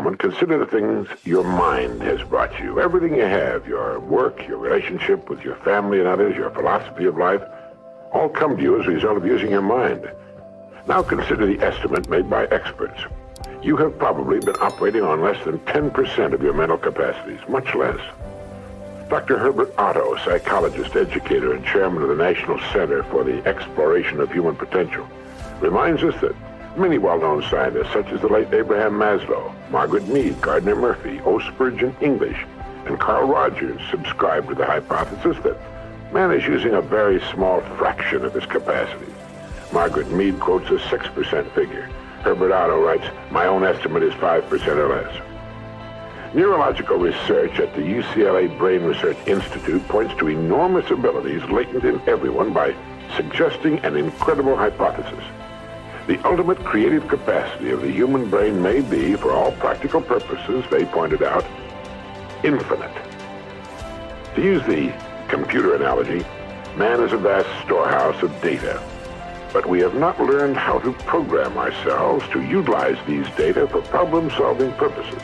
moment, consider the things your mind has brought you. Everything you have, your work, your relationship with your family and others, your philosophy of life, all come to you as a result of using your mind. Now consider the estimate made by experts. You have probably been operating on less than 10% of your mental capacities, much less. Dr. Herbert Otto, psychologist, educator, and chairman of the National Center for the Exploration of Human Potential, reminds us that many well-known scientists, such as the late Abraham Maslow, Margaret Mead, Gardner Murphy, O. Spurgeon English, and Carl Rogers, subscribe to the hypothesis that man is using a very small fraction of his capacities. Margaret Mead quotes a 6% figure. Herbert Otto writes, "My own estimate is 5% or less." Neurological research at the UCLA Brain Research Institute points to enormous abilities latent in everyone by suggesting an incredible hypothesis. The ultimate creative capacity of the human brain may be, for all practical purposes, they pointed out, infinite. To use the computer analogy, man is a vast storehouse of data, but we have not learned how to program ourselves to utilize these data for problem-solving purposes.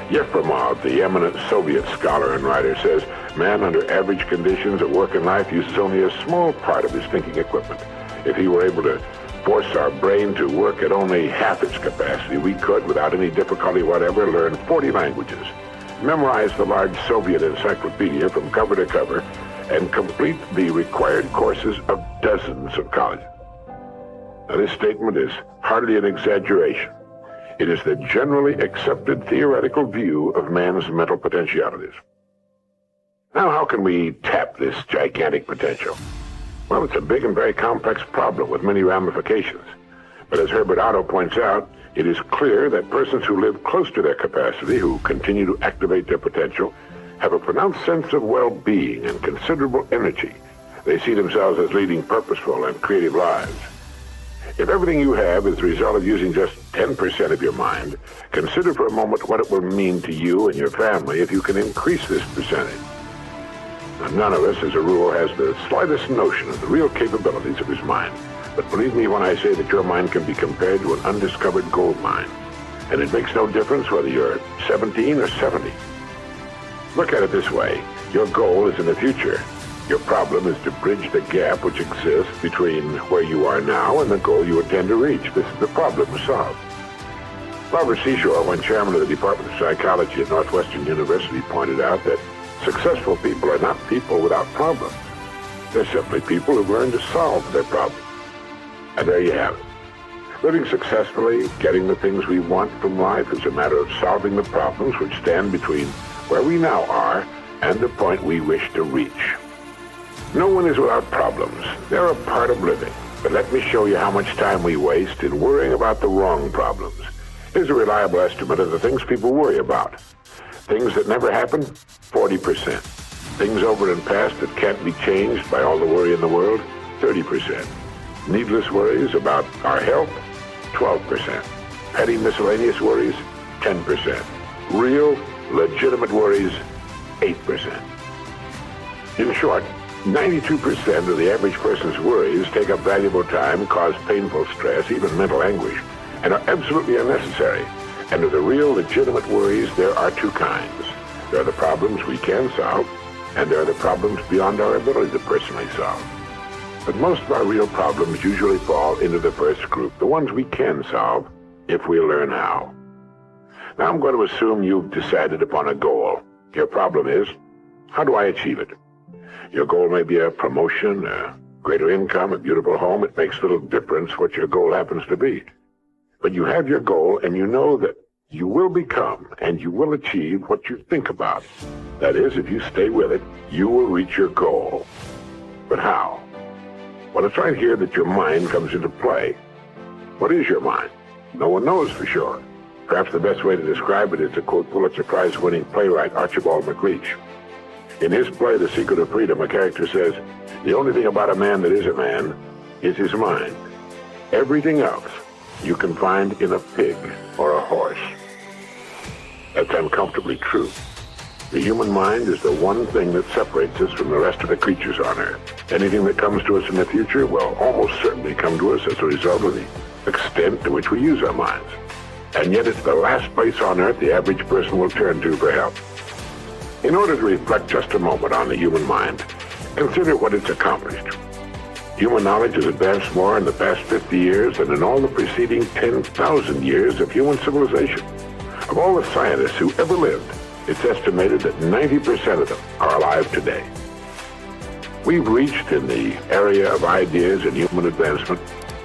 Yefremov, the eminent Soviet scholar and writer, says man under average conditions at work and life uses only a small part of his thinking equipment. If he were able to force our brain to work at only half its capacity, we could, without any difficulty whatever, learn 40 languages, memorize the large Soviet encyclopedia from cover to cover, and complete the required courses of dozens of colleges. Now, this statement is hardly an exaggeration. It is the generally accepted theoretical view of man's mental potentialities. Now, how can we tap this gigantic potential? Well, it's a big and very complex problem with many ramifications. But as Herbert Otto points out, it is clear that persons who live close to their capacity, who continue to activate their potential, have a pronounced sense of well-being and considerable energy. They see themselves as leading purposeful and creative lives. If everything you have is the result of using just 10% of your mind, consider for a moment what it will mean to you and your family if you can increase this percentage. Now, none of us, as a rule, has the slightest notion of the real capabilities of his mind. But believe me when I say that your mind can be compared to an undiscovered gold mine. And it makes no difference whether you're 17 or 70. Look at it this way. Your goal is in the future. Your problem is to bridge the gap which exists between where you are now and the goal you intend to reach. This is the problem to solve. Robert Seashore, when chairman of the Department of Psychology at Northwestern University, pointed out that successful people are not people without problems. They're simply people who've learned to solve their problems. And there you have it. Living successfully, getting the things we want from life is a matter of solving the problems which stand between where we now are and the point we wish to reach. No one is without problems. They're a part of living. But let me show you how much time we waste in worrying about the wrong problems. Here's a reliable estimate of the things people worry about. Things that never happen, 40%. Things over and past that can't be changed by all the worry in the world, 30%. Needless worries about our health, 12%. Petty miscellaneous worries, 10%. Real, legitimate worries, 8%. In short, 92% of the average person's worries take up valuable time, cause painful stress, even mental anguish, and are absolutely unnecessary. And of the real, legitimate worries, there are two kinds. There are the problems we can solve, and there are the problems beyond our ability to personally solve. But most of our real problems usually fall into the first group, the ones we can solve if we learn how. Now I'm going to assume you've decided upon a goal. Your problem is, how do I achieve it? Your goal may be a promotion, a greater income, a beautiful home. It makes little difference what your goal happens to be. But you have your goal, and you know that you will become and you will achieve what you think about. That is, if you stay with it, you will reach your goal. But how? Well, it's right here that your mind comes into play. What is your mind? No one knows for sure. Perhaps the best way to describe it is to quote Pulitzer Prize-winning playwright Archibald MacLeish. In his play, The Secret of Freedom, a character says, "The only thing about a man that is a man is his mind. Everything else you can find in a pig or a horse." That's uncomfortably true. The human mind is the one thing that separates us from the rest of the creatures on Earth. Anything that comes to us in the future will almost certainly come to us as a result of the extent to which we use our minds. and yet it's the last place on earth the average person will turn to for help. In order to reflect just a moment on the human mind, consider what it's accomplished. Human knowledge has advanced more in the past 50 years than in all the preceding 10,000 years of human civilization. Of all the scientists who ever lived, it's estimated that 90% of them are alive today. We've reached, in the area of ideas and human advancement,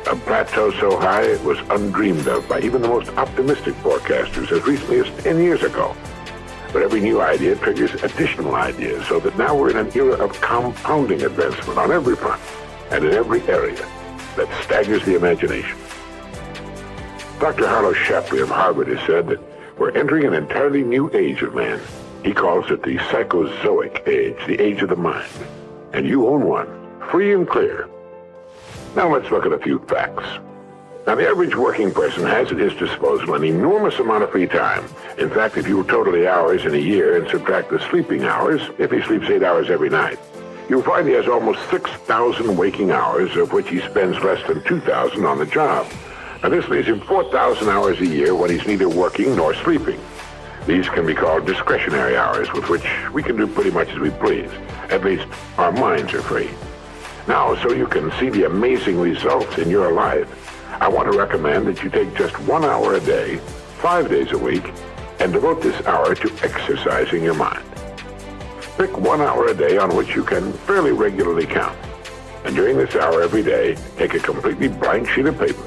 a plateau so high it was undreamed of by even the most optimistic forecasters as recently as 10 years ago. But every new idea triggers additional ideas, so that now we're in an era of compounding advancement on every front and in every area that staggers the imagination. Dr. Harlow Shapley of Harvard has said that we're entering an entirely new age of man. He calls it the psychozoic age, the age of the mind. And you own one, free and clear. Now let's look at a few facts. Now, the average working person has at his disposal an enormous amount of free time. In fact, if you total the hours in a year and subtract the sleeping hours, if he sleeps 8 hours every night, you'll find he has almost 6,000 waking hours, of which he spends less than 2,000 on the job. Now, this leaves him 4,000 hours a year when he's neither working nor sleeping. These can be called discretionary hours, with which we can do pretty much as we please. At least, our minds are free. Now, so you can see the amazing results in your life, I want to recommend that you take just 1 hour a day, 5 days a week, and devote this hour to exercising your mind. Pick 1 hour a day on which you can fairly regularly count. And during this hour every day, take a completely blank sheet of paper.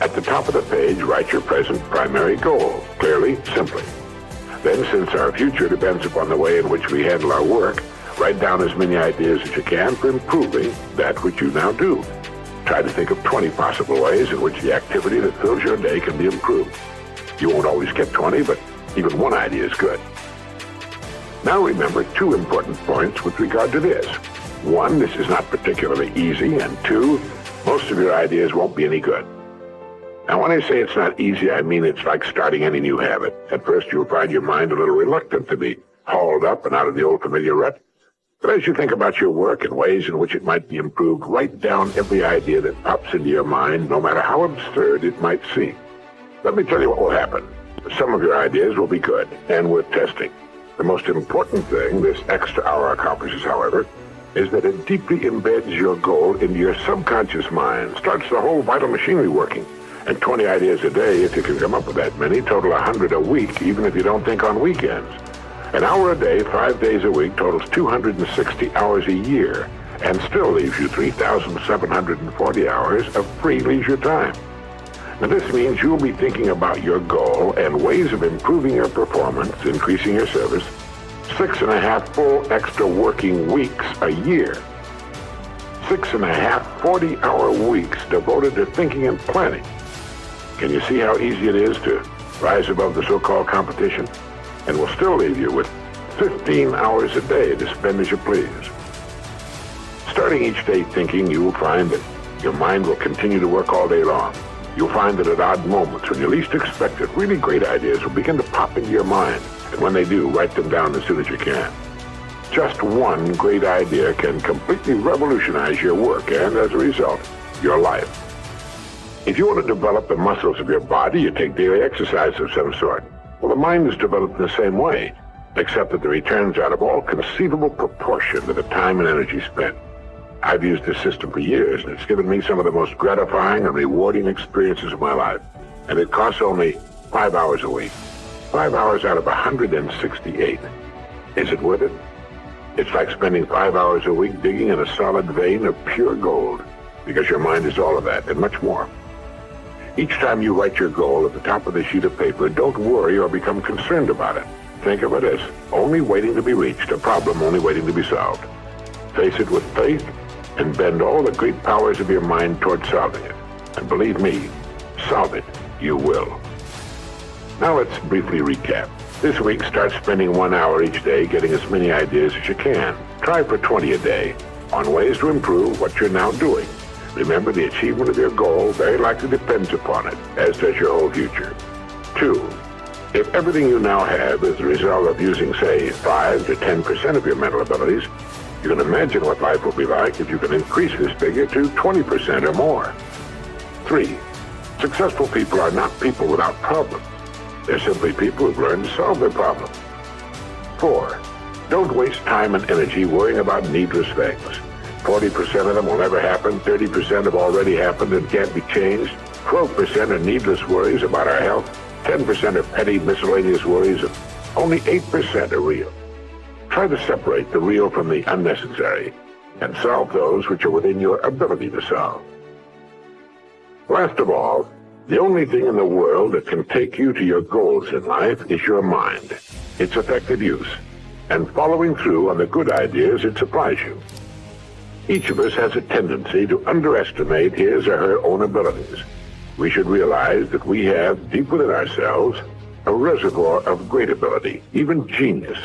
At the top of the page, write your present primary goal, clearly, simply. Then, since our future depends upon the way in which we handle our work, write down as many ideas as you can for improving that which you now do. Try to think of 20 possible ways in which the activity that fills your day can be improved. You won't always get 20, but even one idea is good. Now remember 2 important points with regard to this. 1, this is not particularly easy, and 2, most of your ideas won't be any good. Now, when I say it's not easy, I mean it's like starting any new habit. At first, you'll find your mind a little reluctant to be hauled up and out of the old familiar rut. But as you think about your work and ways in which it might be improved, write down every idea that pops into your mind, no matter how absurd it might seem. Let me tell you what will happen. Some of your ideas will be good and worth testing. The most important thing this extra hour accomplishes, however, is that it deeply embeds your goal into your subconscious mind, starts the whole vital machinery working. And 20 ideas a day, if you can come up with that many, total 100 a week, even if you don't think on weekends. An hour a day, 5 days a week, totals 260 hours a year, and still leaves you 3,740 hours of free leisure time. Now, this means you'll be thinking about your goal and ways of improving your performance, increasing your service, 6.5 full extra working weeks a year. 6.5 40-hour weeks devoted to thinking and planning. Can you see how easy it is to rise above the so-called competition? And will still leave you with 15 hours a day to spend as you please. Starting each day thinking, you will find that your mind will continue to work all day long. You'll find that at odd moments, when you least expect it, really great ideas will begin to pop into your mind. And when they do, write them down as soon as you can. Just one great idea can completely revolutionize your work and, as a result, your life. If you want to develop the muscles of your body, you take daily exercise of some sort. Well, the mind is developed in the same way, except that the returns out of all conceivable proportion to the time and energy spent. I've used this system for years, and it's given me some of the most gratifying and rewarding experiences of my life. And it costs only 5 hours a week. 5 hours out of 168. Is it worth it? It's like spending 5 hours a week digging in a solid vein of pure gold, because your mind is all of that and much more. Each time you write your goal at the top of the sheet of paper, don't worry or become concerned about it. Think of it as only waiting to be reached, a problem only waiting to be solved. Face it with faith and bend all the great powers of your mind toward solving it. And believe me, solve it, you will. Now let's briefly recap. This week, start spending 1 hour each day getting as many ideas as you can. Try for 20 a day on ways to improve what you're now doing. Remember, the achievement of your goal very likely depends upon it, as does your whole future. 2, if everything you now have is the result of using, say, 5 to 10% of your mental abilities, you can imagine what life will be like if you can increase this figure to 20% or more. 3, Successful people are not people without problems. They're simply people who've learned to solve their problems. 4. Don't waste time and energy worrying about needless things. 40% of them will never happen, 30% have already happened and can't be changed, 12% are needless worries about our health, 10% are petty miscellaneous worries, and only 8% are real. Try to separate the real from the unnecessary and solve those which are within your ability to solve. Last of all, the only thing in the world that can take you to your goals in life is your mind, its effective use, and following through on the good ideas it supplies you. Each of us has a tendency to underestimate his or her own abilities. We should realize that we have, deep within ourselves, a reservoir of great ability, even genius,